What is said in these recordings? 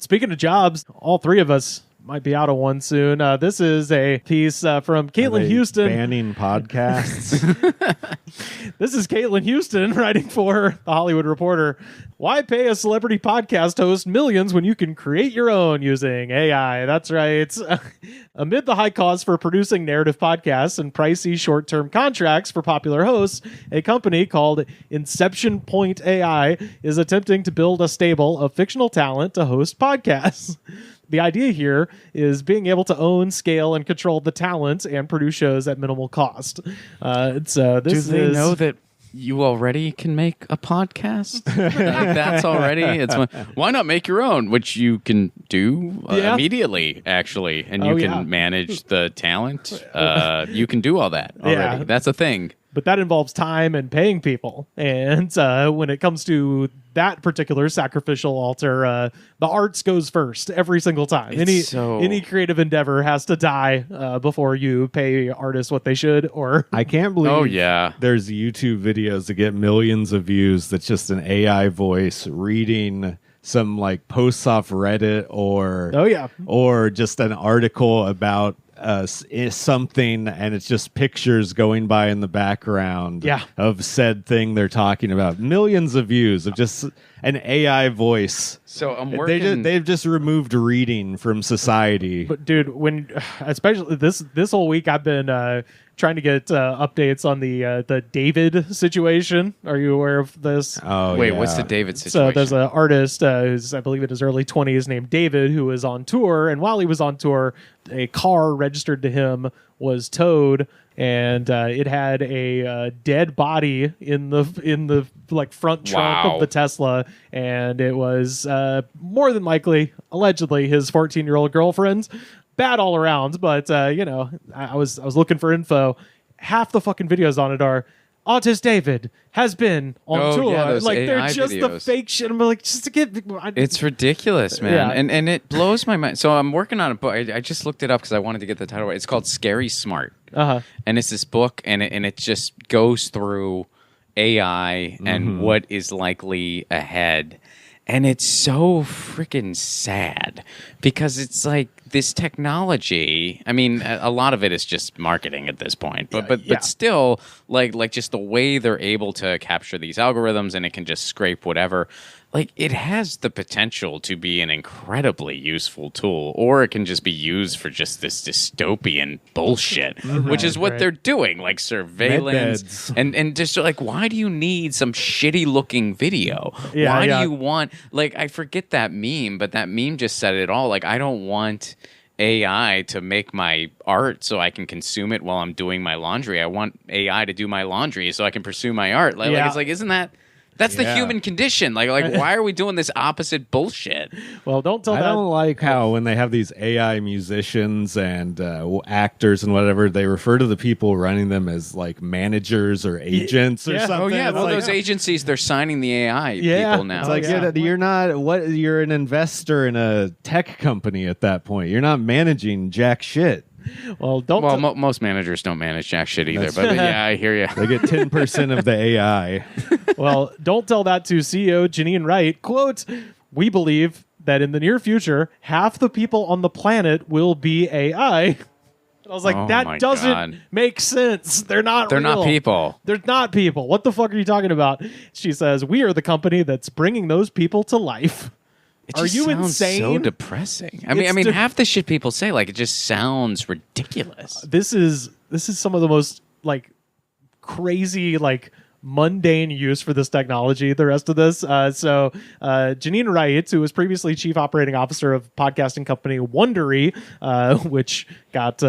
speaking of jobs, all three of us might be out of one soon. This is a piece from Caitlin Huston. Banning podcasts. This is Caitlin Huston writing for The Hollywood Reporter. Why pay a celebrity podcast host millions when you can create your own using AI? That's right. Amid the high cost for producing narrative podcasts and pricey short-term contracts for popular hosts, a company called Inception Point AI is attempting to build a stable of fictional talent to host podcasts. The idea here is being able to own, scale, and control the talent and produce shows at minimal cost. Do they know that you already can make a podcast? That's already... Why not make your own, which you can do immediately, actually, and you can manage the talent. You can do all that already. Yeah. That's a thing. But that involves time and paying people. And when it comes to that particular sacrificial altar, the arts goes first every single time. Any creative endeavor has to die before you pay artists what they should. Or I can't believe there's YouTube videos that get millions of views that's just an AI voice reading some like posts off Reddit or just an article about something, and it's just pictures going by in the background of said thing they're talking about. Millions of views of just an AI voice. So I'm working. They've just removed reading from society. But dude, especially this whole week, I've been trying to get updates on the David situation. Are you aware of this? Oh, wait, what's the David situation? So there's an artist who's, I believe, in his early 20s named David, who was on tour, and while he was on tour, a car registered to him was towed, and it had a dead body in the like front trunk of the Tesla, and it was more than likely, allegedly, his 14-year-old girlfriend. Bad all around, but I was looking for info. Half the fucking videos on it are Autist David has been on tour. Those like AI they're just videos. the fake shit. I'm like, just to get. It's ridiculous, man, and it blows my mind. So I'm working on a book. I just looked it up because I wanted to get the title right. It's called Scary Smart, and it's this book, and it just goes through AI and what is likely ahead. And it's so freaking sad because it's like this technology. I mean, a lot of it is just marketing at this point, but still, like just the way they're able to capture these algorithms, and it can just scrape whatever. Like, it has the potential to be an incredibly useful tool, or it can just be used for just this dystopian bullshit, which is what they're doing, like surveillance and just like, why do you need some shitty looking video? Why do you want, like, I forget that meme, but that meme just said it all. Like, I don't want AI to make my art so I can consume it while I'm doing my laundry. I want AI to do my laundry so I can pursue my art. Like it's like, isn't that... That's the human condition. Like, why are we doing this opposite bullshit? Well, don't tell I don't like how when they have these AI musicians and actors and whatever, they refer to the people running them as like managers or agents or something. Oh yeah, well, like, those agencies, they're signing the AI people now. It's like you're not you're an investor in a tech company at that point. You're not managing jack shit. Well, most managers don't manage jack shit either. But yeah, I hear you. They get 10% of the AI. Well, don't tell that to CEO Janine Wright. Quote, "We believe that in the near future, half the people on the planet will be AI." And I was like, that doesn't make sense. They're not people. They're not people. What the fuck are you talking about? She says, "We are the company that's bringing those people to life." Are you insane? So depressing. I mean, half the shit people say, like, it just sounds ridiculous. This is some of the most like crazy, like mundane use for this technology. The rest of this, Janine Wright, who was previously chief operating officer of podcasting company Wondery, which got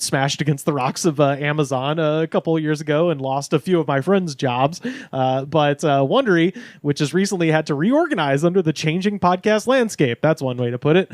smashed against the rocks of Amazon a couple of years ago and lost a few of my friends' jobs. But Wondery, which has recently had to reorganize under the changing podcast landscape. That's one way to put it.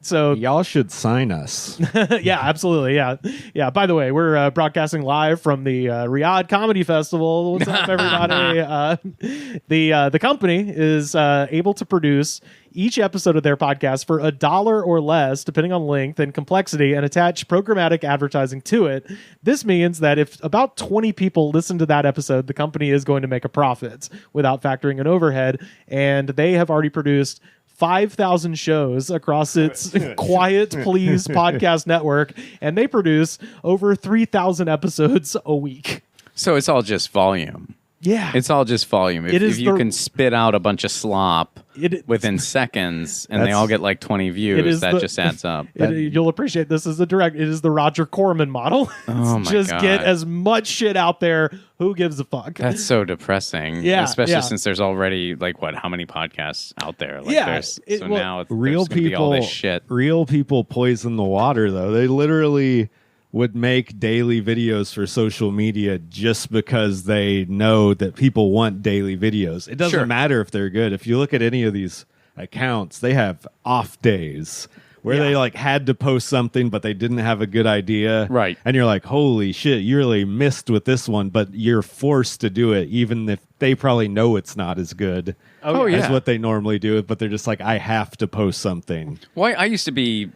So y'all should sign us. Yeah, absolutely. Yeah. By the way, we're broadcasting live from the Riyadh Comedy Festival. What's up, everybody? The company is able to produce each episode of their podcast for $1 or less, depending on length and complexity, and attach programmatic advertising to it. This means that if about 20 people listen to that episode, the company is going to make a profit without factoring in overhead. And they have already produced 5,000 shows across its Quiet Please podcast network, and they produce over 3,000 episodes a week. So it's all just volume. Yeah. It's all just volume. If you can spit out a bunch of slop within seconds and they all get like 20 views, that just adds up. You'll appreciate this as a direct. It is the Roger Corman model. Oh my just God. Get as much shit out there. Who gives a fuck? That's so depressing. Yeah. Especially since there's already like how many podcasts out there? Like Yeah. Now real there's be all this shit. Real people poison the water though. They literally would make daily videos for social media just because they know that people want daily videos. It doesn't matter if they're good. If you look at any of these accounts, they have off days where they like had to post something, but they didn't have a good idea. Right. And you're like, holy shit, you really missed with this one, but you're forced to do it, even if they probably know it's not as good as what they normally do. But they're just like, I have to post something. Well, I used to be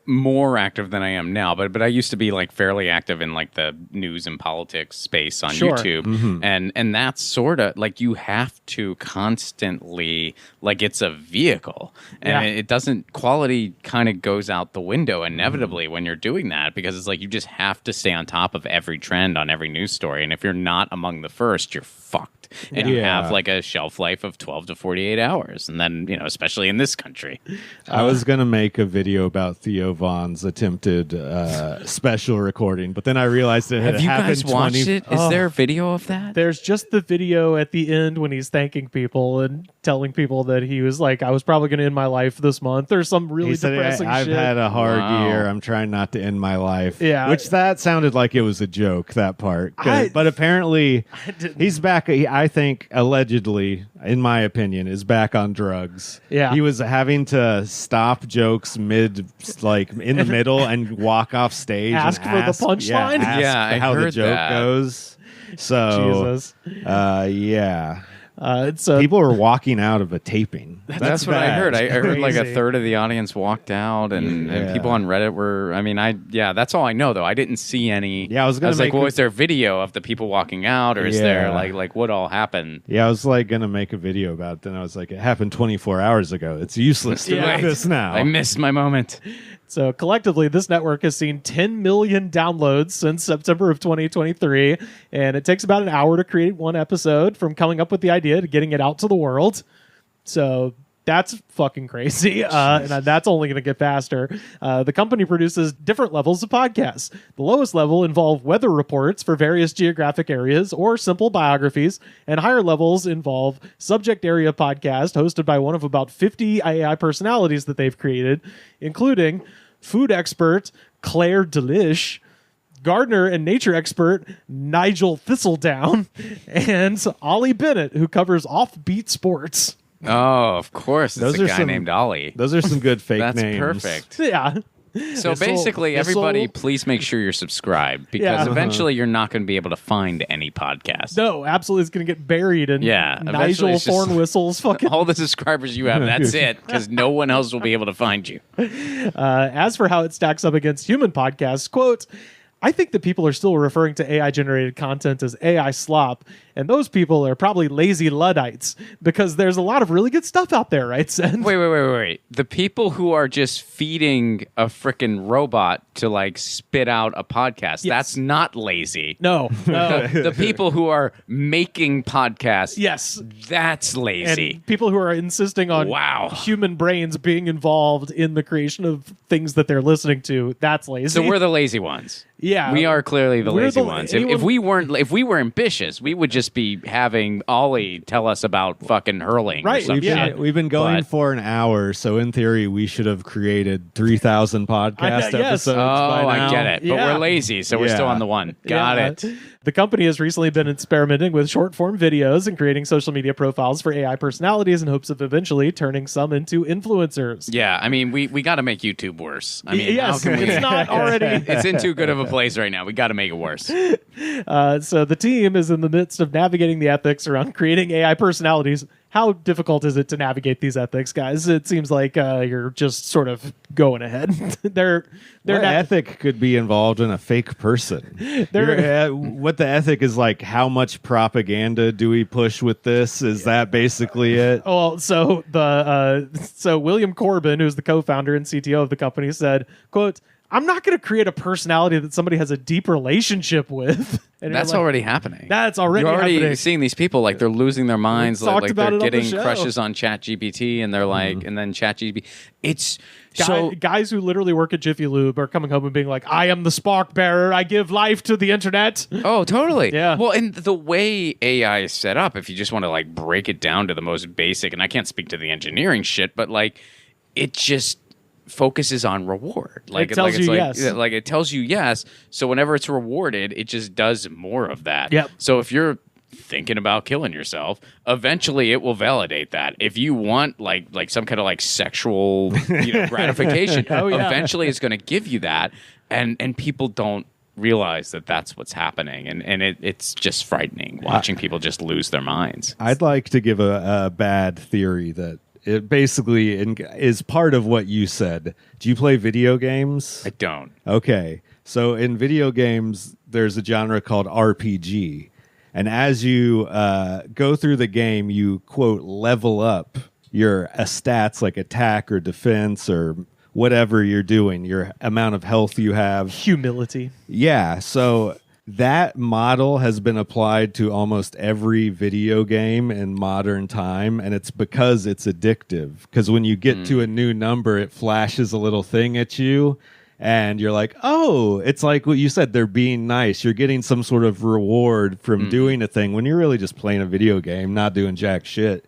more active than I am now, but I used to be like fairly active in like the news and politics space on YouTube. Mm-hmm. And that's sort of like you have to constantly, like, it's a vehicle, and it doesn't, quality kind of goes out the window inevitably when you're doing that, because it's like you just have to stay on top of every trend on every news story, and if you're not among the first, you're fucked. And you have like a shelf life of 12 to 48 hours. And then, especially in this country. I was going to make a video about Theo Vaughn's attempted special recording, but then I realized it had happened. Have you guys watched it? Is there a video of that? There's just the video at the end when he's thanking people and telling people that he was like, I was probably going to end my life this month, or some really depressing I've shit. had a hard year. I'm trying not to end my life. Yeah. Which that sounded like it was a joke, that part. But apparently he's back. I think allegedly, in my opinion, is back on drugs. Yeah. He was having to stop jokes in the middle and walk off stage. Ask and for the punchline? I how heard the joke that. goes. So, Jesus. yeah. So people were walking out of a taping. That's what I heard. I heard like a Crazy. third of the audience walked out, and people on Reddit were. I mean, that's all I know though. I didn't see any. Yeah, I was like, well, is there video of the people walking out, or is there like what all happened? Yeah, I was like gonna make a video about it. Then I was like, it happened 24 hours ago. It's useless to make this now. I missed my moment. So collectively, this network has seen 10 million downloads since September of 2023, and it takes about an hour to create one episode, from coming up with the idea to getting it out to the world. So that's fucking crazy, and that's only going to get faster. The company produces different levels of podcasts. The lowest level involve weather reports for various geographic areas or simple biographies, and higher levels involve subject area podcast hosted by one of about 50 AI personalities that they've created, including food expert Claire Delish, gardener and nature expert Nigel Thistledown, and Ollie Bennett, who covers offbeat sports. Oh, of course. There's a guy some, named Ollie. Those are some good fake That's names. Perfect. Yeah. So basically, everybody, please make sure you're subscribed, because eventually you're not going to be able to find any podcast. No, absolutely, it's going to get buried in Nigel Thornwhistle's fucking... All the subscribers you have, that's it, because no one else will be able to find you. As for how it stacks up against human podcasts, quote, I think that people are still referring to AI-generated content as AI slop, and those people are probably lazy Luddites, because there's a lot of really good stuff out there, right, Sen? Wait. The people who are just feeding a frickin' robot to, like, spit out a podcast, that's not lazy. No. The people who are making podcasts, yes, that's lazy. And people who are insisting on human brains being involved in the creation of things that they're listening to, that's lazy. So we're the lazy ones. Yeah, we are clearly the lazy ones. If we were ambitious, we would just be having Ollie tell us about fucking hurling. Right. We've been going for an hour, so in theory, we should have created 3,000 podcast episodes. Oh, I get it. But we're lazy, so we're still on the one. Got it. The company has recently been experimenting with short-form videos and creating social media profiles for AI personalities in hopes of eventually turning some into influencers. Yeah, I mean, we got to make YouTube worse. I mean, yes, how can it's not already. It's in too good of a place right now. We got to make it worse. So the team is in the midst of navigating the ethics around creating AI personalities. how difficult is it to navigate these ethics, guys? It seems like you're just sort of going ahead. What ethic could be involved in a fake person? What the ethic is like, how much propaganda do we push with this? Is that basically it? Well, so William Corbin, who's the co-founder and CTO of the company, said, quote, "I'm not going to create a personality that somebody has a deep relationship with." And that's already happening. That's already You're happening. seeing these people like they're losing their minds, like they're getting the crushes on ChatGPT, and they're like, and then ChatGPT. It's guys who literally work at Jiffy Lube are coming home and being like, "I am the spark bearer. I give life to the internet." Oh, totally. Yeah. Well, and the way AI is set up, if you just want to like break it down to the most basic, and I can't speak to the engineering shit, but like it just focuses on reward. Like it tells you yes. Like it tells you yes. So whenever it's rewarded, it just does more of that. Yep. So if you're thinking about killing yourself, eventually it will validate that. If you want like some kind of like sexual gratification, eventually it's going to give you that. And people don't realize that that's what's happening, and it's just frightening watching people just lose their minds. I'd like to give a bad theory that it basically is part of what you said. Do you play video games? I don't. Okay. So in video games, there's a genre called RPG. And as you go through the game, you, quote, level up your stats like attack or defense or whatever you're doing, your amount of health you have. Humility. Yeah. So that model has been applied to almost every video game in modern time, and it's because it's addictive. Because when you get to a new number, it flashes a little thing at you, and you're like, oh, it's like what you said, they're being nice. You're getting some sort of reward from doing a thing when you're really just playing a video game, not doing jack shit.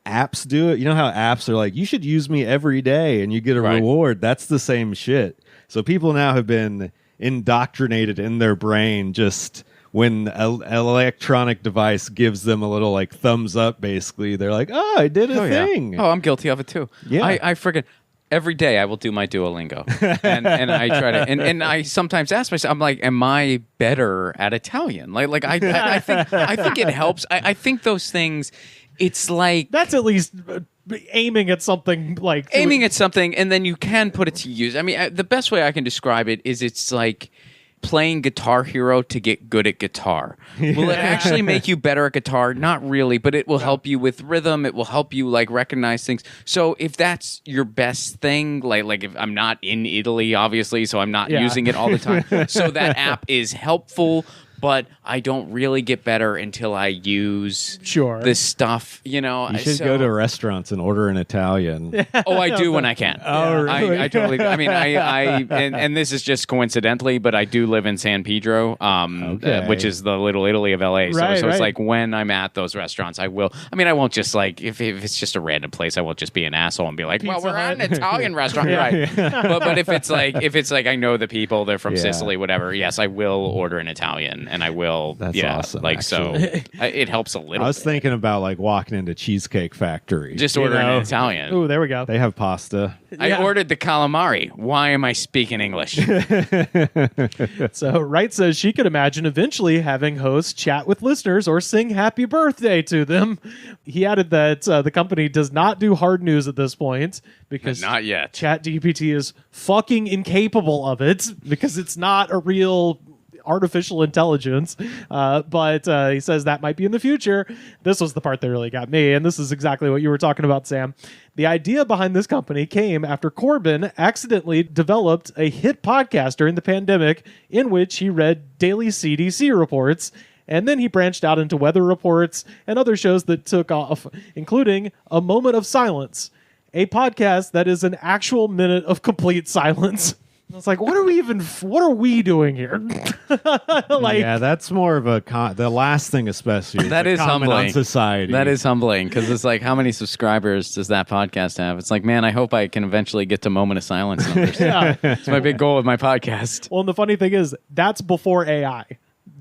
Apps do it. You know how apps are like, you should use me every day, and you get a reward. That's the same shit. So people now have been indoctrinated in their brain just when an electronic device gives them a little like thumbs up, basically they're like, oh, I did a thing. Oh, I'm guilty of it too. Yeah. I forget. Every day I will do my Duolingo, and I try to, and I sometimes ask myself, I'm like, am I better at Italian? Like I think it helps. I think those things, it's like that's at least aiming at something, and then you can put it to use. I mean, the best way I can describe it is it's like playing Guitar Hero to get good at guitar. Will it actually make you better at guitar? Not really, but it will help you with rhythm. It will help you like recognize things. So if that's your best thing, like if I'm not in Italy, obviously, so I'm not using it all the time. So that app is helpful, but I don't really get better until I use this stuff, You should go to restaurants and order in Italian. Oh, I do when I can. Oh, really? I totally. I mean, and this is just coincidentally, but I do live in San Pedro, which is the Little Italy of LA. So it's like when I'm at those restaurants, I will. I mean, I won't just like if it's just a random place, I won't just be an asshole and be like, well, we're at an Italian restaurant, right? But if it's like I know the people, they're from Sicily, whatever. Yes, I will order an Italian. And I will. That's awesome. Like actually. So, it helps a little. I was thinking about like walking into Cheesecake Factory, just ordering an Italian. Ooh, there we go. They have pasta. I ordered the calamari. Why am I speaking English? So Wright says she could imagine eventually having hosts chat with listeners or sing happy birthday to them. He added that the company does not do hard news at this point because not yet. ChatGPT is fucking incapable of it because it's not a real artificial intelligence, but he says that might be in the future. This was the part that really got me, and this is exactly what you were talking about, Sam. The idea behind this company came after Corbin accidentally developed a hit podcast during the pandemic in which he read daily CDC reports, and then he branched out into weather reports and other shows that took off, including A Moment of Silence, a podcast that is an actual minute of complete silence. It's like, what are we doing here? That's more of the last thing, especially. That is humbling on society. That is humbling because it's like, how many subscribers does that podcast have? It's like, man, I hope I can eventually get to Moment of Silence numbers. It's my big goal with my podcast. Well, and the funny thing is, that's before AI.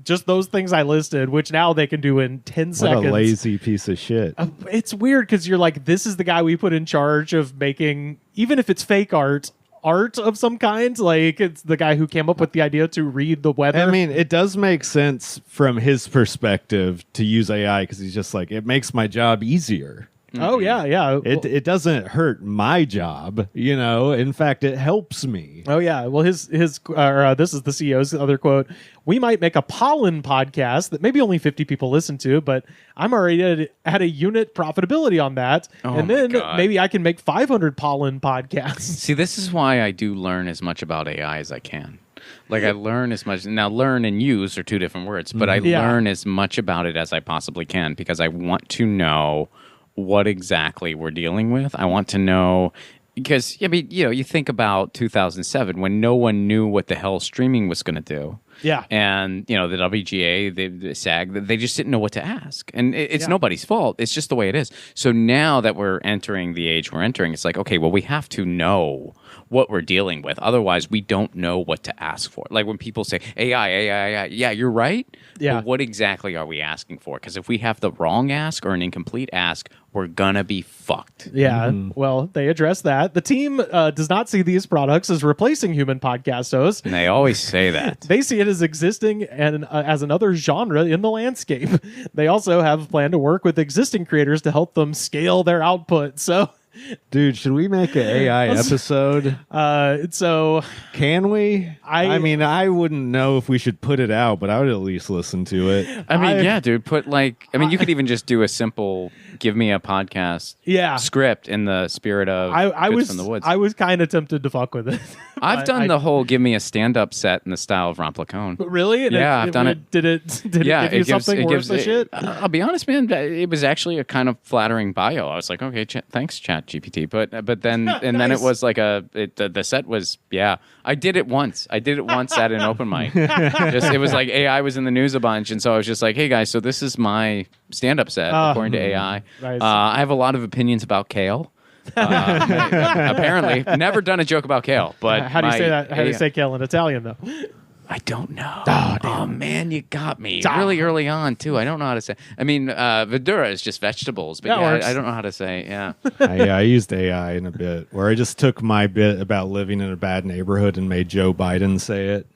Just those things I listed, which now they can do in 10 seconds. What a lazy piece of shit. It's weird because you're like, this is the guy we put in charge of making, even if it's fake art of some kind. Like, it's the guy who came up with the idea to read the weather. I mean, it does make sense from his perspective to use AI because he's just like, it makes my job easier. Oh yeah. It doesn't hurt my job, In fact, it helps me. Oh yeah. Well, this is the CEO's other quote. We might make a pollen podcast that maybe only 50 people listen to, but I'm already at a unit profitability on that, and then maybe I can make 500 pollen podcasts. See, this is why I do learn as much about AI as I can. Like I learn as much. Now, learn and use are two different words, but I learn as much about it as I possibly can because I want to know what exactly we're dealing with. I want to know because you think about 2007 when no one knew what the hell streaming was going to do. Yeah. And, the WGA, the SAG, they just didn't know what to ask. And it's nobody's fault. It's just the way it is. So now that we're entering the age we're entering, it's like, okay, well, we have to know what we're dealing with. Otherwise, we don't know what to ask for. Like when people say, AI, yeah, you're right. Yeah. But what exactly are we asking for? Because if we have the wrong ask or an incomplete ask, we're going to be fucked. Yeah, well, they address that. The team does not see these products as replacing human podcast hosts. And they always say that. They see it as existing and as another genre in the landscape. They also have a plan to work with existing creators to help them scale their output. So, dude, should we make an AI episode? So can we? I mean, I wouldn't know if we should put it out, but I would at least listen to it. I mean, yeah, dude. You could even just do a simple give me a podcast script in the spirit of Goods from the Woods. I was kind of tempted to fuck with it. I've done the whole give me a stand-up set in the style of Ron Placone. But really? I've done it. Did it give you something worth the shit? I'll be honest, man. It was actually a kind of flattering bio. I was like, okay, thanks, Chat GPT. But then then it was like the set was I did it once. At an open mic. It was like AI was in the news a bunch, and so I was just like, hey guys, so this is my stand-up set according to AI. Nice. I have a lot of opinions about kale. Apparently, never done a joke about kale. But how do you say that? How do you say kale in Italian though? I don't know. Oh man, you got me really early on too. I don't know how to say. I mean, verdura is just vegetables, but I don't know how to say. Yeah, I used AI in a bit where I just took my bit about living in a bad neighborhood and made Joe Biden say it.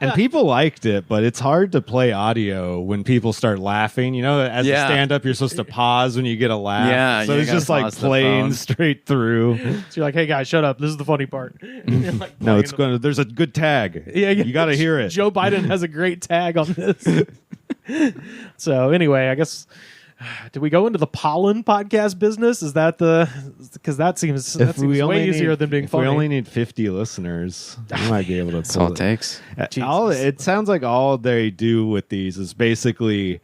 And people liked it, but it's hard to play audio when people start laughing. As a stand-up, you're supposed to pause when you get a laugh. Yeah, so it's just like playing straight through. So you're like, "Hey guys, shut up! This is the funny part." Like no, it's going. There's a good tag. Yeah, you got to hear it. Joe Biden has a great tag on this. So anyway, I guess. Did we go into the pollen podcast business? Is that because that seems way easier than being funny. If we only need 50 listeners, we might be able to. That's all it takes. It sounds like all they do with these is basically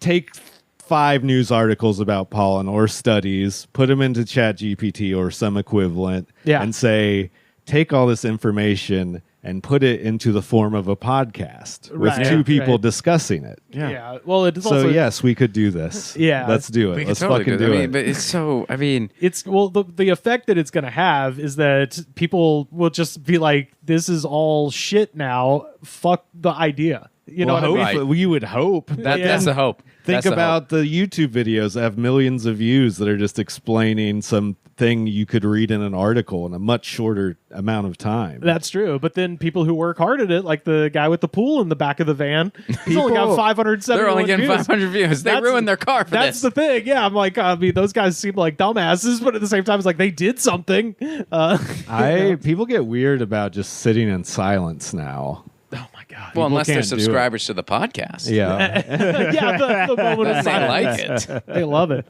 take 5 news articles about pollen or studies, put them into ChatGPT or some equivalent, and say, take all this information and put it into the form of a podcast with 2 people discussing it. Yeah. Well, it's also, yes, we could do this. Yeah. Let's do it. Let's totally fucking do it. But it's so, it's the effect that it's going to have is that people will just be like, this is all shit now. Fuck the idea. You know what I mean? You would hope. That's the hope. Think about the YouTube videos that have millions of views that are just explaining something you could read in an article in a much shorter amount of time. That's true. But then people who work hard at it, like the guy with the pool in the back of the van, he's only got 570 They're only getting 500 views. They ruined their car for this. That's the thing. Yeah, I'm like, those guys seem like dumbasses, but at the same time, it's like they did something. People get weird about just sitting in silence now. Oh my God. Well, unless they're subscribers to the podcast. Yeah. The moment of they silence. like it. They love it.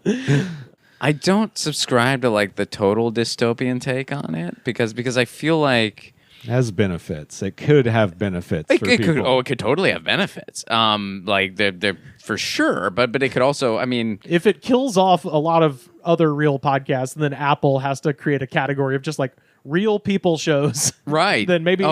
I don't subscribe to like the total dystopian take on it because I feel like it has benefits. It could have benefits for people. It could totally have benefits. Like they're for sure, but it could also, if it kills off a lot of other real podcasts, then Apple has to create a category of just like real people shows, right? Then maybe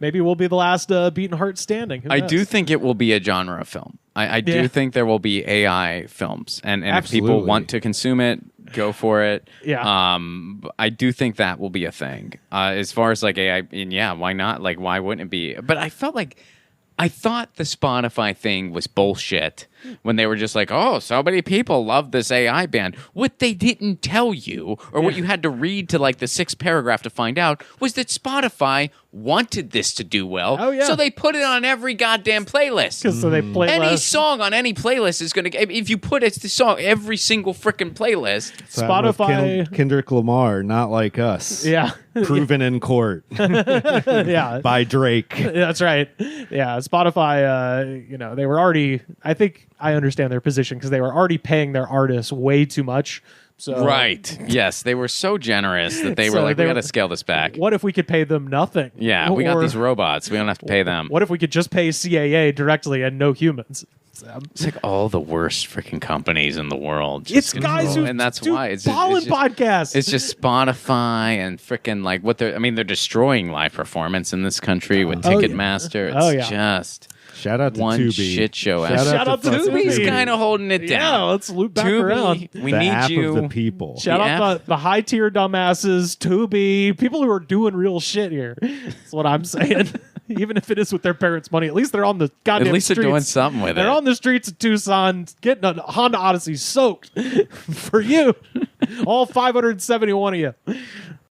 maybe we'll be the last beaten heart standing. I do think it will be a genre of film. I do think there will be AI films, and if people want to consume it, go for it. Yeah. I do think that will be a thing. As far as like AI, and why not? Like, why wouldn't it be? But I thought the Spotify thing was bullshit. when they were just like, oh, so many people love this AI band. What they didn't tell you, or what you had to read to like the 6th paragraph to find out, was that Spotify wanted this to do well. Oh, yeah. So they put it on every goddamn playlist. So they play any song on any playlist is going to, if you put the song every single freaking playlist. Spotify. Kendrick Lamar, not like us. Yeah. Proven in court. Yeah. By Drake. That's right. Yeah. Spotify, they were already, I think I understand their position because they were already paying their artists way too much. So, right. Yes, they were so generous that they were like, we got to scale this back. What if we could pay them nothing? Yeah, we got these robots. We don't have to pay them. What if we could just pay CAA directly and no humans? It's like all the worst freaking companies in the world. It's guys who and that's do why it's podcasts. It's just Spotify and freaking like what they're destroying live performance in this country with Ticketmaster. It's just shout out to one Tubi. shit show. Shout out to Tubi's kind of holding it down. Yeah, let's loop back around. We the need app you. of the people. Shout out the high tier dumbasses, Tubi, people who are doing real shit here. That's what I'm saying. Even if it is with their parents' money, at least they're on the goddamn At least streets. they're doing something with it. They're on the streets of Tucson getting a Honda Odyssey soaked for you. All 571 of you.